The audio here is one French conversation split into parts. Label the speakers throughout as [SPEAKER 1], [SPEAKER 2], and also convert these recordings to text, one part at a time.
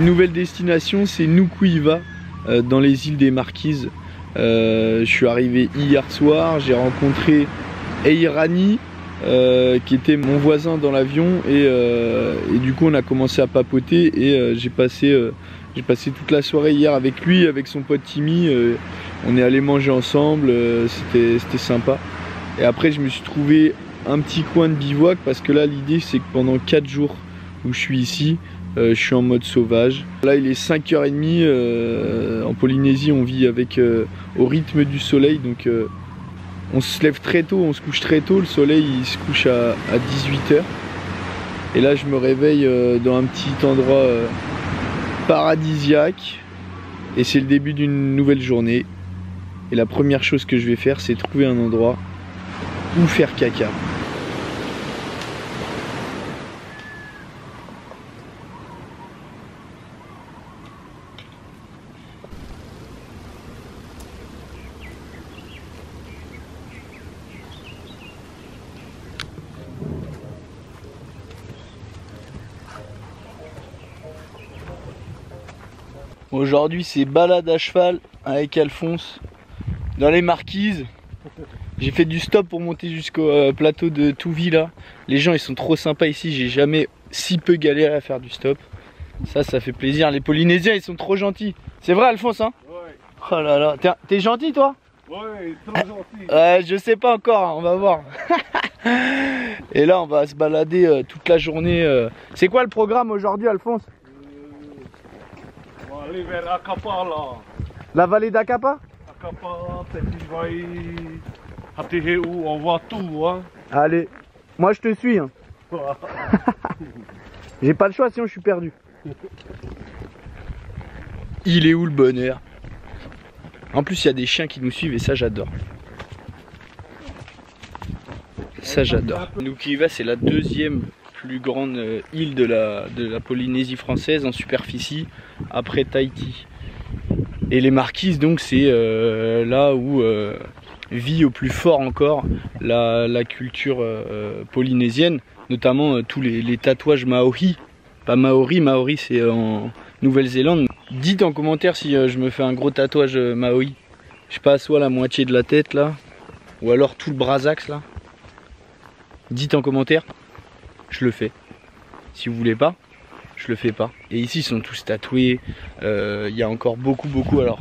[SPEAKER 1] nouvelle destination, c'est Nukuiva, dans les îles des Marquises. Je suis arrivé hier soir, j'ai rencontré Eirani, qui était mon voisin dans l'avion, et du coup on a commencé à papoter, et j'ai passé toute la soirée hier avec lui, avec son pote Timmy. On est allé manger ensemble, c'était sympa. Et après je me suis trouvé un petit coin de bivouac, parce que là l'idée c'est que pendant 4 jours où je suis ici, je suis en mode sauvage. Là il est 5h30, en Polynésie on vit avec au rythme du soleil, donc on se lève très tôt, on se couche très tôt, le soleil il se couche à 18h. Et là je me réveille dans un petit endroit paradisiaque, et c'est le début d'une nouvelle journée. Et la première chose que je vais faire, c'est trouver un endroit où faire caca. Aujourd'hui c'est balade à cheval avec Alphonse dans les Marquises. J'ai fait du stop pour monter jusqu'au plateau de Touvi là. Les gens ils sont trop sympas ici, j'ai jamais si peu galéré à faire du stop. Ça fait plaisir, les Polynésiens ils sont trop gentils. C'est vrai Alphonse hein?
[SPEAKER 2] Ouais.
[SPEAKER 1] Oh là là, t'es gentil toi?
[SPEAKER 2] Ouais, trop gentil.
[SPEAKER 1] Ouais, je sais pas encore, hein, on va voir. Et là on va se balader toute la journée. C'est quoi le programme aujourd'hui Alphonse?
[SPEAKER 2] On va aller vers Akapa là.
[SPEAKER 1] La vallée d'Akapa?
[SPEAKER 2] Akapa, Tetivai, Hateheu, on voit tout hein.
[SPEAKER 1] Allez, moi je te suis hein. J'ai pas le choix sinon je suis perdu. Il est où le bonheur? En plus il y a des chiens qui nous suivent et ça j'adore. Ça j'adore. Nukuiva c'est la deuxième plus grande île de la Polynésie française en superficie après Tahiti. Et les Marquises donc c'est là où vit au plus fort encore la culture polynésienne, notamment tous les tatouages maori. Pas maori, maori c'est en Nouvelle-Zélande. Dites en commentaire si je me fais un gros tatouage maori. Je sais pas, soit la moitié de la tête là, ou alors tout le bras axe là. Dites en commentaire, je le fais. Si vous voulez pas, je le fais pas. Et ici ils sont tous tatoués. Il y a encore beaucoup. Alors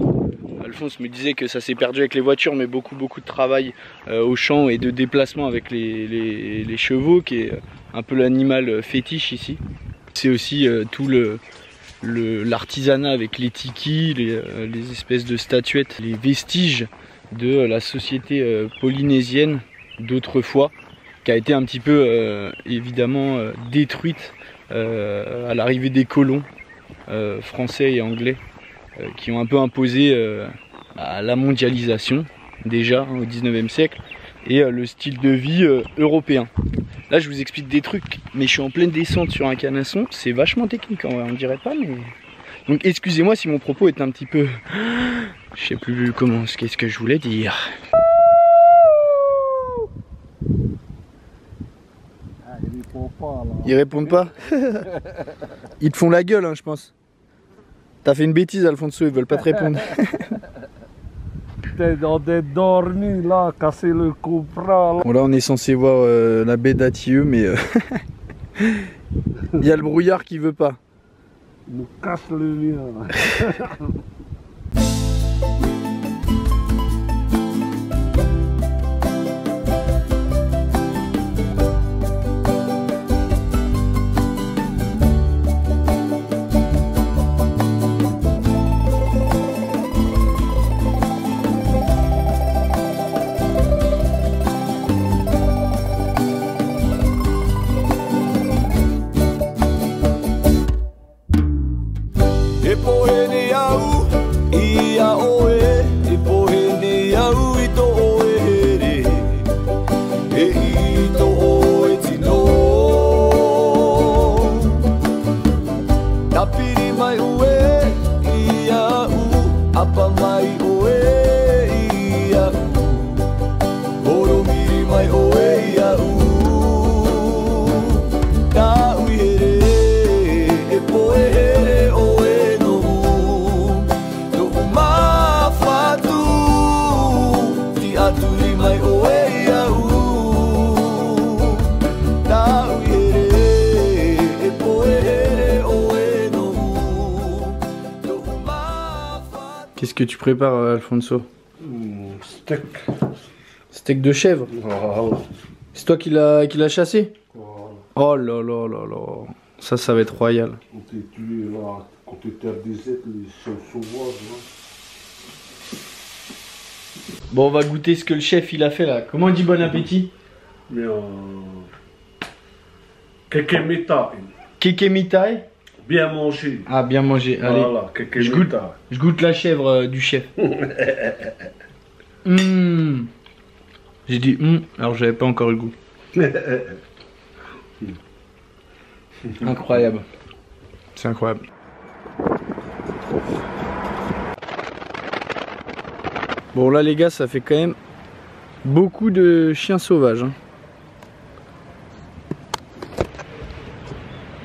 [SPEAKER 1] Alphonse me disait que ça s'est perdu avec les voitures, mais beaucoup de travail au champ et de déplacement avec les chevaux, qui est un peu l'animal fétiche ici. C'est aussi tout l'artisanat avec les tikis, les espèces de statuettes, les vestiges de la société polynésienne d'autrefois, qui a été un petit peu évidemment détruite à l'arrivée des colons français et anglais, qui ont un peu imposé à la mondialisation déjà hein, au 19e siècle, et le style de vie européen. Là je vous explique des trucs, mais je suis en pleine descente sur un canasson, c'est vachement technique en vrai, on dirait pas, mais... Donc excusez-moi si mon propos est un petit peu... Je sais plus comment, qu'est-ce que je voulais dire. Ils répondent pas. Ils te font la gueule hein, je pense. T'as fait une bêtise Alfonso, ils veulent pas te répondre.
[SPEAKER 2] T'es dormi là, casser le cobra là.
[SPEAKER 1] Bon là on est censé voir la baie d'Atieux, mais il y a le brouillard qui veut pas.
[SPEAKER 2] Il nous casse le lien.
[SPEAKER 3] Oe
[SPEAKER 1] Qu'est-ce que tu prépares, Alfonso?
[SPEAKER 2] Steak.
[SPEAKER 1] Steak de chèvre.
[SPEAKER 2] Voilà.
[SPEAKER 1] C'est toi qui l'as chassé?
[SPEAKER 2] Voilà.
[SPEAKER 1] Oh là là là là. Ça va être royal.
[SPEAKER 2] Quand tu es tué là, quand tu étais à DZ, les chiens sauvages là.
[SPEAKER 1] Bon, on va goûter ce que le chef il a fait là. Comment on dit bon appétit?
[SPEAKER 2] Mais Kekemitai.
[SPEAKER 1] Kekemitai.
[SPEAKER 2] Bien manger.
[SPEAKER 1] Ah, bien manger. Allez.
[SPEAKER 2] Voilà, Kekemitai.
[SPEAKER 1] Je goûte la chèvre du chef. J'ai dit alors j'avais pas encore eu le goût. Incroyable. C'est incroyable. Bon là les gars, ça fait quand même beaucoup de chiens sauvages. Hein.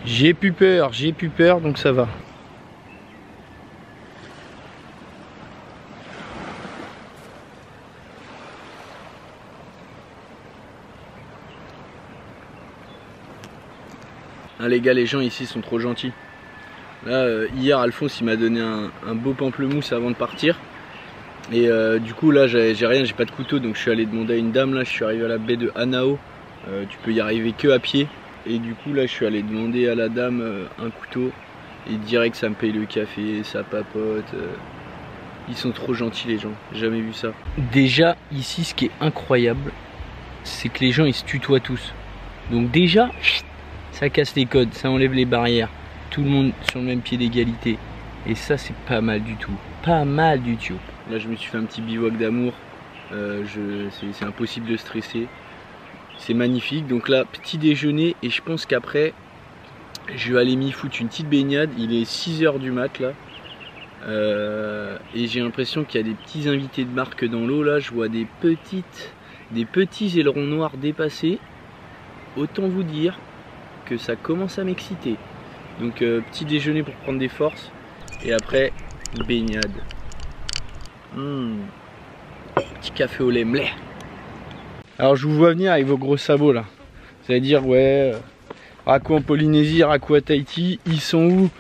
[SPEAKER 1] J'ai plus peur, donc ça va. Ah les gars, les gens ici sont trop gentils. Là, hier Alphonse il m'a donné un beau pamplemousse avant de partir. Et du coup là j'ai rien, j'ai pas de couteau, donc je suis allé demander à une dame. Là je suis arrivé à la baie de Hanao. Tu peux y arriver que à pied. Et du coup là je suis allé demander à la dame un couteau. Et direct ça me paye le café, ça papote. Ils sont trop gentils les gens, j'ai jamais vu ça. Déjà ici ce qui est incroyable, c'est que les gens ils se tutoient tous. Donc déjà ça casse les codes, ça enlève les barrières. Tout le monde sur le même pied d'égalité. Et ça c'est pas mal du tout. Pas mal du tout. Là je me suis fait un petit bivouac d'amour. C'est impossible de stresser. C'est magnifique. Donc là petit déjeuner. Et je pense qu'après je vais aller m'y foutre une petite baignade. Il est 6 h du mat là. Et j'ai l'impression qu'il y a des petits invités de marque dans l'eau. Là je vois des petits ailerons noirs dépassés. Autant vous dire que ça commence à m'exciter. Donc petit déjeuner pour prendre des forces. Et après baignade. Petit café au lait mlé. Alors je vous vois venir avec vos gros sabots là. Vous allez dire ouais, Raku en Polynésie, Raku à Tahiti, ils sont où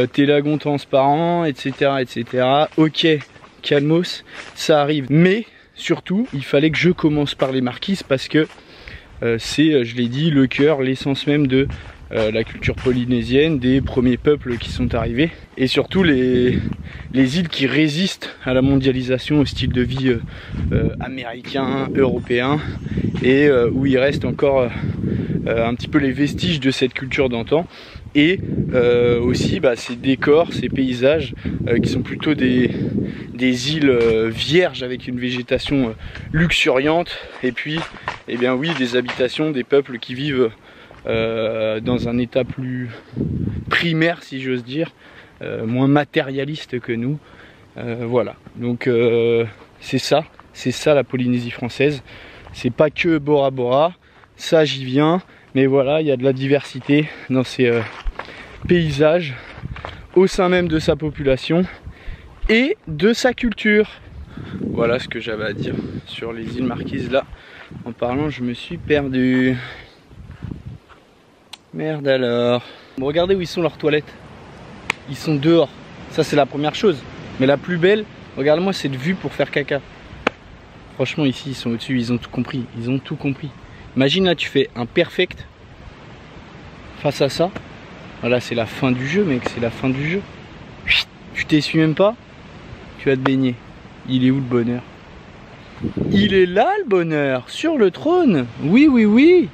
[SPEAKER 1] tes lagons transparents, etc., etc. Ok, calmos, ça arrive. Mais surtout, il fallait que je commence par les marquises parce que c'est, je l'ai dit, le cœur, l'essence même de la culture polynésienne, des premiers peuples qui sont arrivés, et surtout les îles qui résistent à la mondialisation, au style de vie américain, européen, et où il reste encore un petit peu les vestiges de cette culture d'antan, et aussi ces décors, ces paysages qui sont plutôt des îles vierges avec une végétation luxuriante, et puis eh bien oui, des habitations, des peuples qui vivent dans un état plus primaire si j'ose dire, moins matérialiste que nous. Voilà, donc c'est ça la Polynésie française. C'est pas que Bora Bora, ça j'y viens, mais voilà, il y a de la diversité dans ces paysages, au sein même de sa population et de sa culture. Voilà ce que j'avais à dire sur les îles Marquises. Là, en parlant, je me suis perdu. Merde alors. Bon, regardez où ils sont leurs toilettes. Ils sont dehors. Ça c'est la première chose. Mais la plus belle, regarde-moi cette vue pour faire caca. Franchement ici ils sont au-dessus, ils ont tout compris. Ils ont tout compris. Imagine là tu fais un perfect face à ça. Voilà, c'est la fin du jeu mec, c'est la fin du jeu. Tu t'essuies même pas, tu vas te baigner. Il est où le bonheur? Il est là le bonheur, sur le trône. Oui oui oui.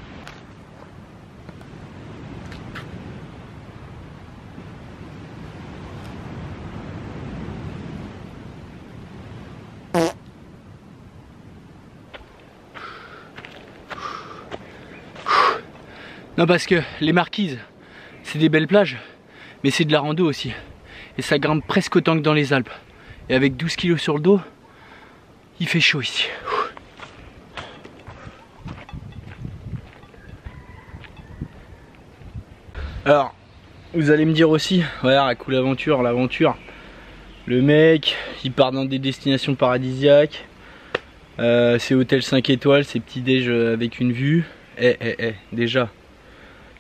[SPEAKER 1] Non parce que les Marquises, c'est des belles plages, mais c'est de la rando aussi. Et ça grimpe presque autant que dans les Alpes. Et avec 12 kilos sur le dos, il fait chaud ici. Alors, vous allez me dire aussi, ouais, Raku l'aventure, le mec, il part dans des destinations paradisiaques. C'est hôtel 5 étoiles, c'est petit déj avec une vue. Déjà.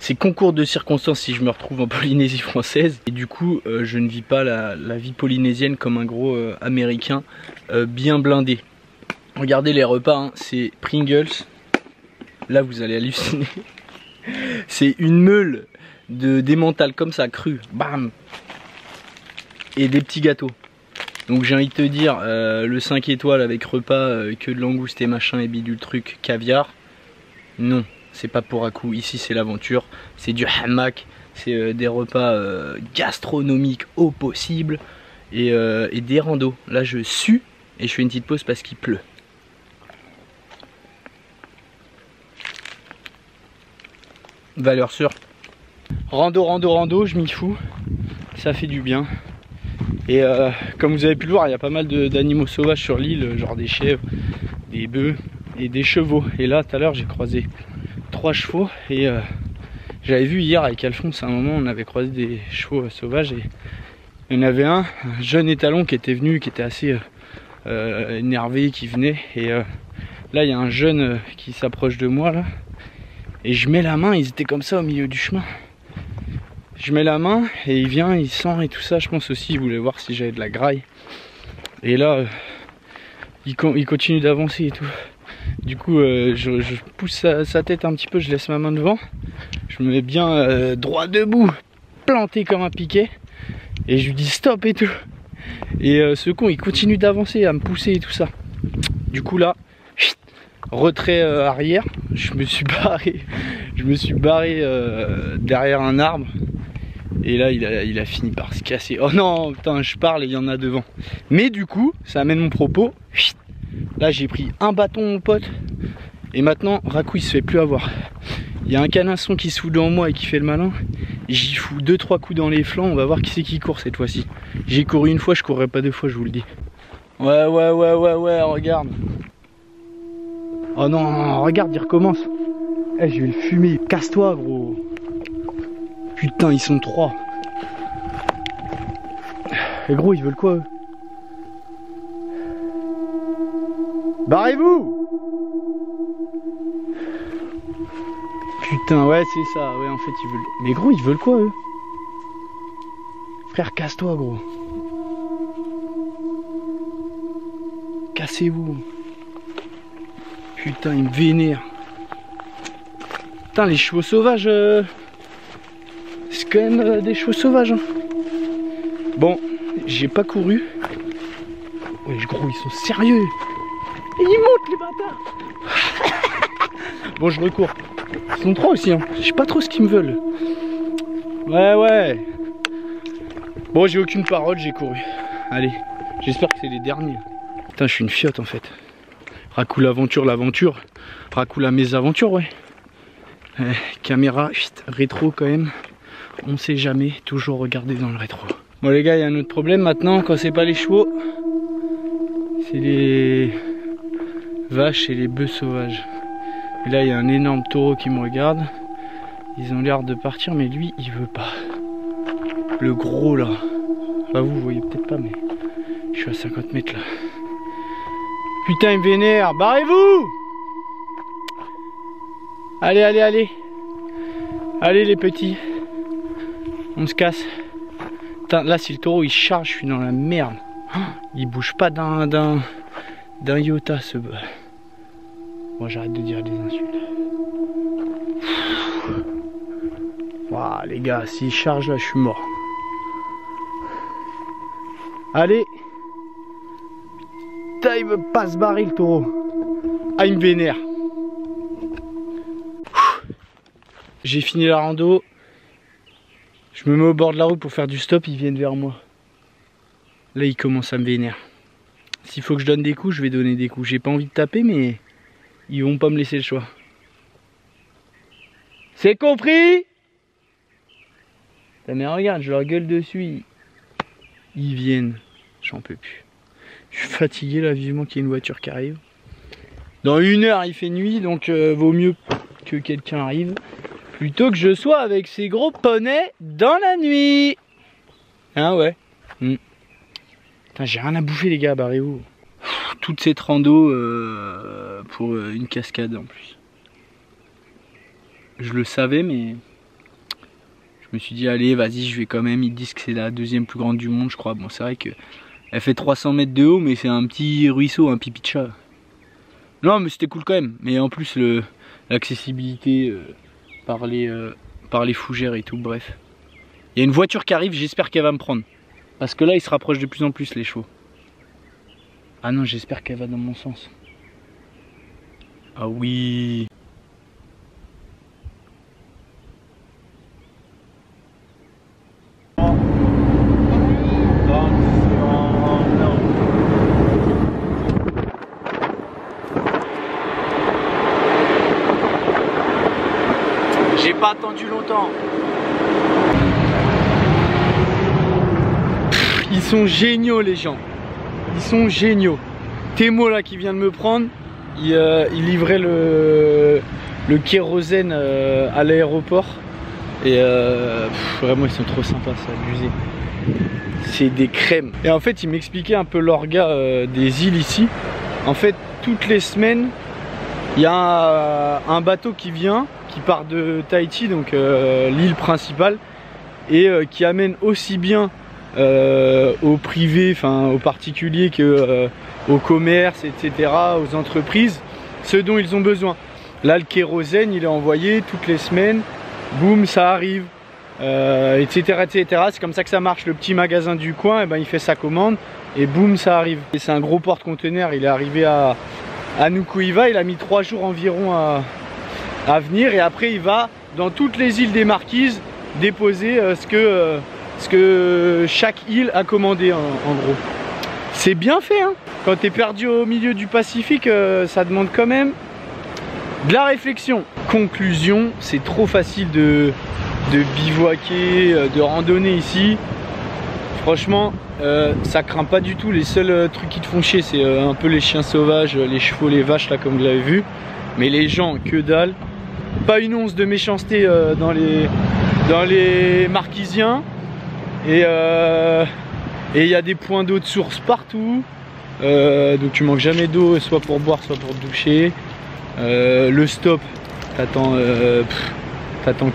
[SPEAKER 1] c'est concours de circonstances si je me retrouve en Polynésie française. Et du coup, je ne vis pas la vie polynésienne comme un gros américain bien blindé. Regardez les repas, hein, c'est Pringles. Là, vous allez halluciner. C'est une meule d'emmental comme ça, cru. Bam! Et des petits gâteaux. Donc j'ai envie de te dire, le 5 étoiles avec repas, que de langoustes et machin et bidule truc, caviar. Non, c'est pas pour un coup. Ici c'est l'aventure, c'est du hamac, c'est des repas gastronomiques au possible. Et des randos. Là je sue et je fais une petite pause parce qu'il pleut. Valeur sûre. Rando, je m'y fous. Ça fait du bien. Et comme vous avez pu le voir, il y a pas mal d'animaux sauvages sur l'île, genre des chèvres, des bœufs et des chevaux. Et là, tout à l'heure, j'ai croisé 3 chevaux. Et j'avais vu hier avec Alphonse, à un moment, on avait croisé des chevaux sauvages. Et il y en avait un jeune étalon qui était venu, qui était assez énervé, qui venait. Et là, il y a un jeune qui s'approche de moi, là. Et je mets la main, ils étaient comme ça au milieu du chemin. Je mets la main et il vient, il sent et tout ça. Je pense aussi il voulait voir si j'avais de la graille. Et là, il continue d'avancer et tout. Du coup, je pousse sa tête un petit peu, je laisse ma main devant. Je me mets bien droit debout, planté comme un piquet. Et je lui dis stop et tout. Et ce con, il continue d'avancer, à me pousser et tout ça. Du coup là, retrait arrière, je me suis barré derrière un arbre. Et là il a fini par se casser. Oh non putain, je parle et il y en a devant. Mais du coup ça amène mon propos. Là j'ai pris un bâton mon pote. Et maintenant Raku il se fait plus avoir. Il y a un canasson qui se fout devant moi et qui fait le malin. J'y fous 2-3 coups dans les flancs. On va voir qui c'est qui court cette fois-ci. J'ai couru une fois, je courrai pas 2 fois, je vous le dis. Ouais, regarde. Oh non, regarde, il recommence. Eh, je vais le fumer. Casse-toi, gros. Putain, ils sont 3. Et gros, ils veulent quoi, eux? Barrez-vous! Putain, ouais, c'est ça. Ouais, en fait, ils veulent... Mais gros, ils veulent quoi, eux? Frère, casse-toi, gros. Cassez-vous. Putain, ils me vénèrent. Putain, les chevaux sauvages... C'est quand même des chevaux sauvages. Hein. Bon, j'ai pas couru. Ouais, gros, ils sont sérieux. Et ils montent, les bâtards. Bon, je recours. Ils sont 3 aussi. Hein. Je sais pas trop ce qu'ils me veulent. Ouais. Bon, j'ai aucune parole, j'ai couru. Allez, j'espère que c'est les derniers. Putain, je suis une fiotte en fait. Raku l'aventure. Raku la mésaventure, ouais. Caméra, rétro quand même. On sait jamais, toujours regarder dans le rétro. Bon les gars, il y a un autre problème maintenant, quand c'est pas les chevaux, c'est les vaches et les bœufs sauvages. Et là il y a un énorme taureau qui me regarde. Ils ont l'air de partir mais lui il veut pas. Le gros là. Bah vous voyez peut-être pas mais je suis à 50 mètres là. Putain il me vénère, barrez-vous! Allez. Allez les petits. On se casse. Putain, là si le taureau il charge, je suis dans la merde. Il bouge pas d'un iota ce... Bon j'arrête de dire des insultes. Waouh les gars, s'il charge là je suis mort. Allez. Putain il veut pas se barrer le taureau. Ah il me vénère. J'ai fini la rando. Je me mets au bord de la route pour faire du stop, ils viennent vers moi. Là, ils commencent à me vénérer. S'il faut que je donne des coups, je vais donner des coups. J'ai pas envie de taper, mais ils vont pas me laisser le choix. C'est compris? Mais regarde, je leur gueule dessus. Ils viennent. J'en peux plus. Je suis fatigué là, vivement qu'il y ait une voiture qui arrive. Dans 1 heure, il fait nuit, donc vaut mieux que quelqu'un arrive. Plutôt que je sois avec ces gros poneys dans la nuit. Hein ouais. Putain, j'ai rien à bouffer les gars, barrez-vous. Toute cette rando pour une cascade en plus. Je le savais mais me suis dit allez vas-y je vais quand même, ils disent que c'est la deuxième plus grande du monde je crois. Bon c'est vrai que elle fait 300 mètres de haut mais c'est un petit ruisseau, un pipi de chat. Non mais c'était cool quand même, mais en plus l'accessibilité par les fougères et tout, bref. Il y a une voiture qui arrive, j'espère qu'elle va me prendre. Parce que là ils se rapprochent de plus en plus les chevaux. Ah non j'espère qu'elle va dans mon sens. Ah oui. J'ai pas attendu longtemps. Ils sont géniaux les gens. Ils sont géniaux. Thémo là qui vient de me prendre, il livrait le kérosène à l'aéroport. Et vraiment ils sont trop sympas, c'est abusé. C'est des crèmes. Et en fait il m'expliquait un peu l'orga des îles ici. En fait toutes les semaines il y a un bateau qui vient, qui part de Tahiti, donc l'île principale, et qui amène aussi bien aux privés, enfin aux particuliers que au commerce, etc., aux entreprises, ce dont ils ont besoin. Là le kérosène il est envoyé toutes les semaines, boum ça arrive, etc., etc. C'est comme ça que ça marche. Le petit magasin du coin, et ben, il fait sa commande et boum ça arrive. Et c'est un gros porte-conteneur, il est arrivé à Nuku'iva, il a mis 3 jours environ à venir, et après il va dans toutes les îles des Marquises déposer ce que chaque île a commandé en gros. C'est bien fait hein. Quand tu es perdu au milieu du Pacifique, ça demande quand même de la réflexion. Conclusion, c'est trop facile de bivouaquer, de randonner ici. Franchement, ça craint pas du tout. Les seuls trucs qui te font chier, c'est un peu les chiens sauvages, les chevaux, les vaches là comme vous l'avez vu. Mais les gens, que dalle. Pas une once de méchanceté dans les Marquisiens. Et il y a des points d'eau de source partout. Donc tu manques jamais d'eau, soit pour boire, soit pour te doucher. Le stop, t'attends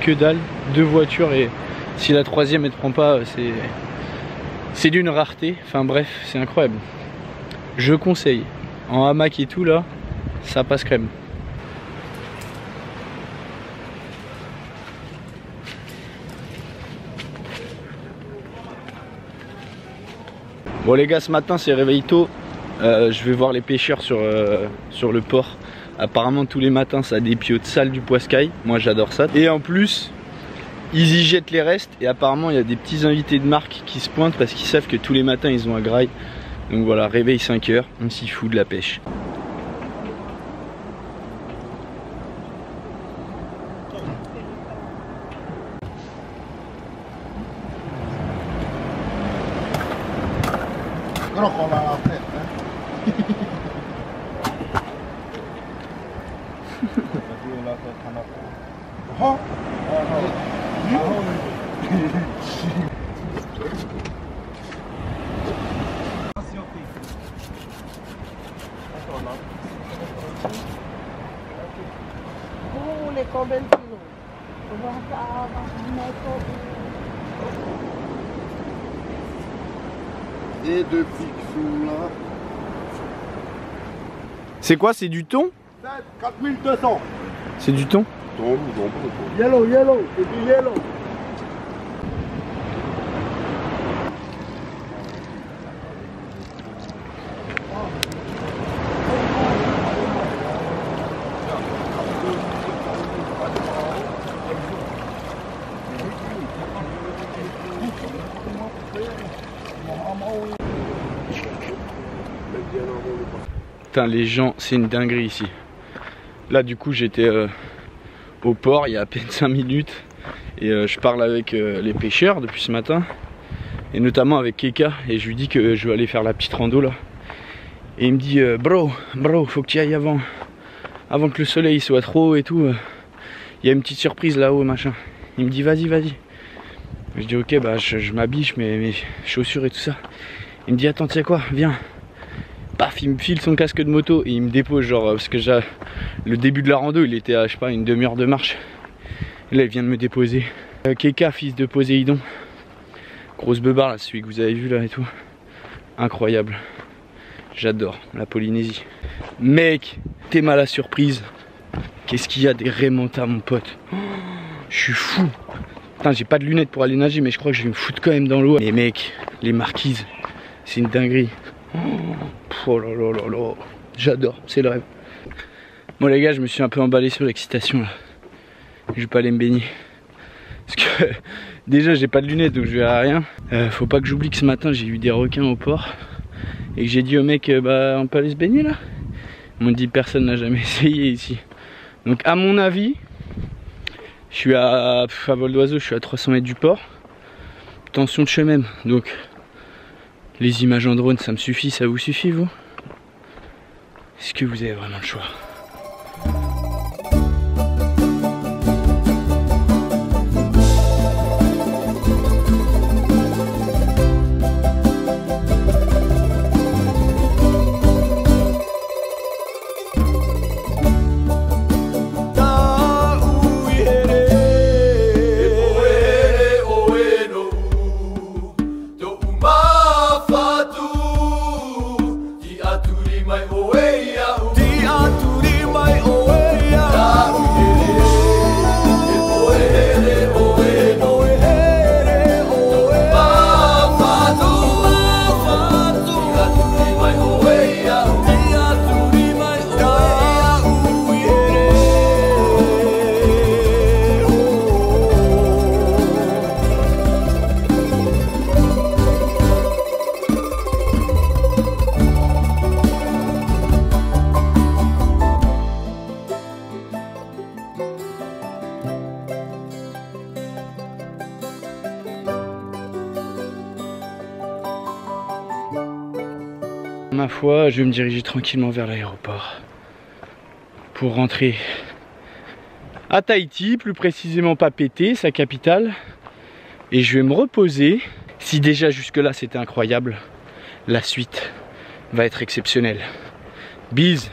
[SPEAKER 1] que dalle. 2 voitures, et si la troisième elle te prend pas, c'est d'une rareté. Enfin bref, c'est incroyable. Je conseille. En hamac et tout là, ça passe crème. Bon les gars, ce matin c'est réveil tôt. Je vais voir les pêcheurs sur le port. Apparemment tous les matins ça a des piots de sale du poiscaille. Moi j'adore ça. Et en plus ils y jettent les restes. Et apparemment il y a des petits invités de marque qui se pointent parce qu'ils savent que tous les matins ils ont un graille. Donc voilà, réveil 5 h, on s'y fout de la pêche.
[SPEAKER 2] Et 2 pics là.
[SPEAKER 1] C'est quoi? C'est du thon?
[SPEAKER 2] 4200.
[SPEAKER 1] C'est du thon?
[SPEAKER 2] Yellow, c'est du yellow.
[SPEAKER 1] Putain les gens, c'est une dinguerie ici. Là du coup j'étais au port il y a à peine 5 minutes. Et je parle avec les pêcheurs depuis ce matin. Et notamment avec Keka. Et je lui dis que je vais aller faire la petite rando là. Et il me dit bro, faut que tu y ailles avant que le soleil soit trop haut et tout. Il y a une petite surprise là-haut machin. Il me dit vas-y. Je dis ok bah je m'habille, je mets mes chaussures et tout ça. Il me dit attends tu sais quoi, viens. Paf, il me file son casque de moto et il me dépose genre parce que le début de la rando il était à je sais pas une demi-heure de marche. Et là il vient de me déposer. Keka, fils de Poséidon. Grosse beubare là, celui que vous avez vu là et tout. Incroyable. J'adore la Polynésie. Mec, t'es mal à la surprise. Qu'est-ce qu'il y a des remontas mon pote. Oh, je suis fou. Putain, j'ai pas de lunettes pour aller nager, mais je crois que je vais me foutre quand même dans l'eau. Mais mec, les marquises, c'est une dinguerie. Oh là là là là. J'adore, c'est le rêve. Bon les gars, je me suis un peu emballé sur l'excitation là. Je vais pas aller me baigner. Parce que déjà j'ai pas de lunettes donc je verrai rien. Faut pas que j'oublie que ce matin j'ai eu des requins au port. Et que j'ai dit au mec bah on peut aller se baigner là. Ils m'ont dit personne n'a jamais essayé ici. Donc à mon avis, je suis à vol d'oiseau, je suis à 300 mètres du port. Tension de chemin. Donc les images en drone ça me suffit, ça vous suffit vous? Est-ce que vous avez vraiment le choix? Ma foi, je vais me diriger tranquillement vers l'aéroport pour rentrer à Tahiti, plus précisément Papeete, sa capitale, et je vais me reposer. Si déjà jusque là c'était incroyable, la suite va être exceptionnelle. Bise.